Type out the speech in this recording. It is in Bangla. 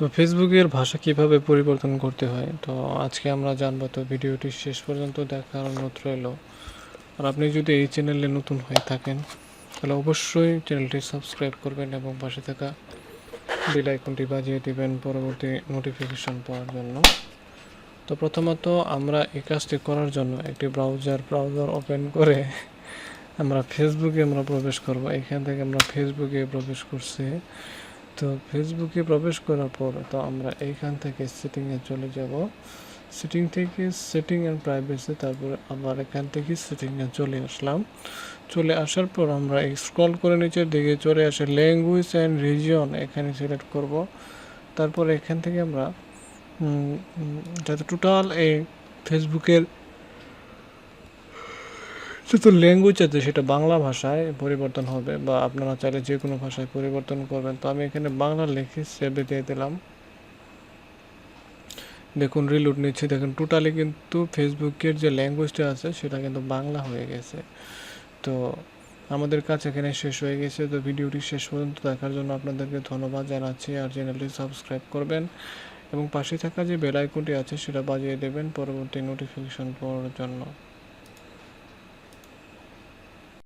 তো ফেসবুকের ভাষা কিভাবে পরিবর্তন করতে হয়, তো আজকে আমরা জানবো। তো ভিডিওটি শেষ পর্যন্ত দেখার অনুরোধ রইল। আর আপনি যদি এই চ্যানেলে নতুন হয়ে থাকেন তাহলে অবশ্যই চ্যানেলটি সাবস্ক্রাইব করবেন এবং পাশে থাকা বেল আইকনটি বাজিয়ে দিবেন পরবর্তী নোটিফিকেশন পাওয়ার জন্য। তো প্রথমত আমরা এই কাজটি করার জন্য একটি ব্রাউজার ওপেন করে আমরা ফেসবুকে প্রবেশ করব। এখান থেকে আমরা ফেসবুকে প্রবেশ করছি। তো ফেসবুকে প্রবেশ করার পর তো আমরা এইখান থেকে সেটিংয়ে চলে যাব। সেটিং থেকে সেটিং অ্যান্ড প্রাইভেসি, তারপরে আবার এখান থেকে সেটিংয়ে চলে আসলাম। চলে আসার পর আমরা স্ক্রল করে নিচের দিকে চলে আসে ল্যাঙ্গুয়েজ অ্যান্ড রিজিয়ন, এখানে সিলেক্ট করব। তারপর এখান থেকে আমরা যাতে টোটাল এই ফেসবুকের যত ল্যাঙ্গুয়েজ আছে সেটা বাংলা ভাষায় পরিবর্তন হবে, বা আপনারা চাইলে যে কোনো ভাষায় পরিবর্তন করবেন। তো আমি এখানে বাংলা লিখে সেভে দিয়ে দিলাম। দেখুন রিলোড নিচ্ছে, দেখুন টোটালি কিন্তু ফেসবুকের যে ল্যাঙ্গুয়েজটা আছে সেটা কিন্তু বাংলা হয়ে গেছে। তো আমাদের কাজ এখানে শেষ হয়ে গেছে। তো ভিডিওটি শেষ পর্যন্ত দেখার জন্য আপনাদেরকে ধন্যবাদ জানাচ্ছি। আর চ্যানেলটি সাবস্ক্রাইব করবেন এবং পাশে থাকা যে বেল আইকনটি আছে সেটা বাজিয়ে দেবেন পরবর্তী নোটিফিকেশন পাওয়ার জন্য।